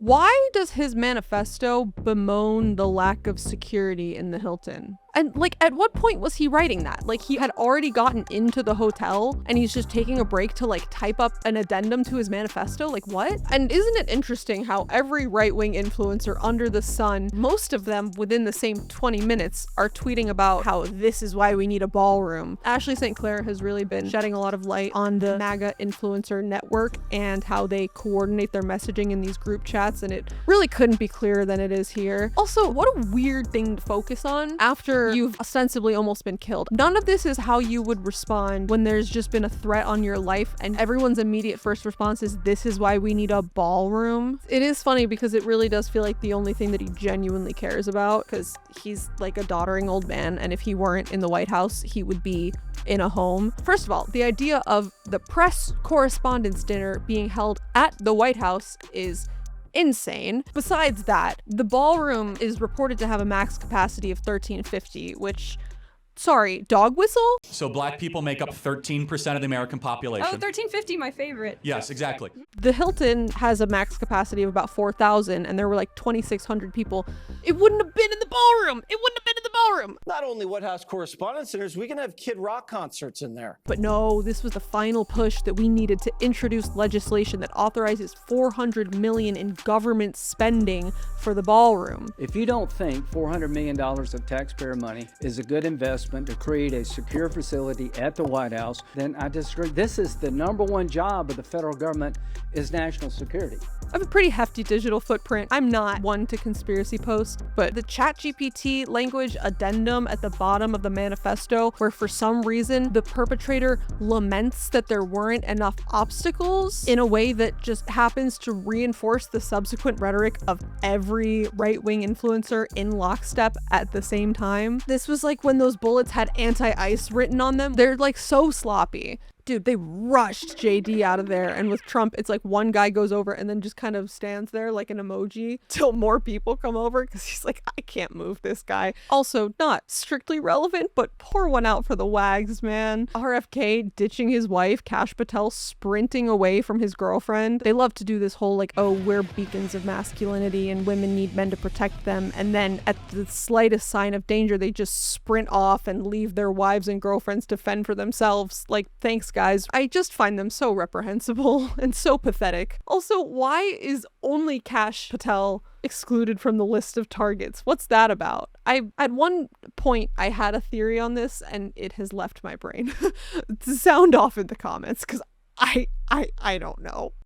Why does his manifesto bemoan the lack of security in the Hilton? And like, at what point was he writing that? Like, he had already gotten into the hotel and he's just taking a break to like type up an addendum to his manifesto? Like, what? And isn't it interesting how every right-wing influencer under the sun, most of them within the same 20 minutes, are tweeting about how this is why we need a ballroom. Ashley St. Clair has really been shedding a lot of light on the MAGA influencer network and how they coordinate their messaging in these group chats, and it really couldn't be clearer than it is here. Also, what a weird thing to focus on after you've ostensibly almost been killed. None of this is how you would respond when there's just been a threat on your life and everyone's immediate first response is, this is why we need a ballroom. It is funny because it really does feel like the only thing that he genuinely cares about, because he's like a doddering old man, and if he weren't in the White House, he would be in a home. First of all, the idea of the press correspondence dinner being held at the White House is insane. Besides that, the ballroom is reported to have a max capacity of 1350, which, sorry, dog whistle? So black people make up 13% of the American population. Oh, 1350, my favorite. Yes, exactly. The Hilton has a max capacity of about 4,000 and there were like 2,600 people. It wouldn't have been in the ballroom. It wouldn't have been in the ballroom. Not only White House Correspondents' Centers, we can have Kid Rock concerts in there. But no, this was the final push that we needed to introduce legislation that authorizes $400 million in government spending for the ballroom. If you don't think $400 million of taxpayer money is a good investment to create a secure facility at the White House, then I disagree. This is the number one job of the federal government, is national security. I have a pretty hefty digital footprint. I'm not one to conspiracy post, but the ChatGPT language addendum at the bottom of the manifesto, where for some reason the perpetrator laments that there weren't enough obstacles in a way that just happens to reinforce the subsequent rhetoric of every right-wing influencer in lockstep at the same time. This was like when those bullets had anti-ice written on them. They're like so sloppy. Dude, they rushed JD out of there, and with Trump, it's like one guy goes over and then just kind of stands there like an emoji till more people come over because he's like, I can't move this guy. Also, not strictly relevant, but pour one out for the wags, man. RFK ditching his wife, Kash Patel sprinting away from his girlfriend. They love to do this whole like, oh, we're beacons of masculinity and women need men to protect them, and then at the slightest sign of danger, they just sprint off and leave their wives and girlfriends to fend for themselves. Like, thanks, guys. I just find them so reprehensible and so pathetic. Also, why is only Kash Patel excluded from the list of targets? What's that about? At one point I had a theory on this and it has left my brain. Sound off in the comments because I don't know.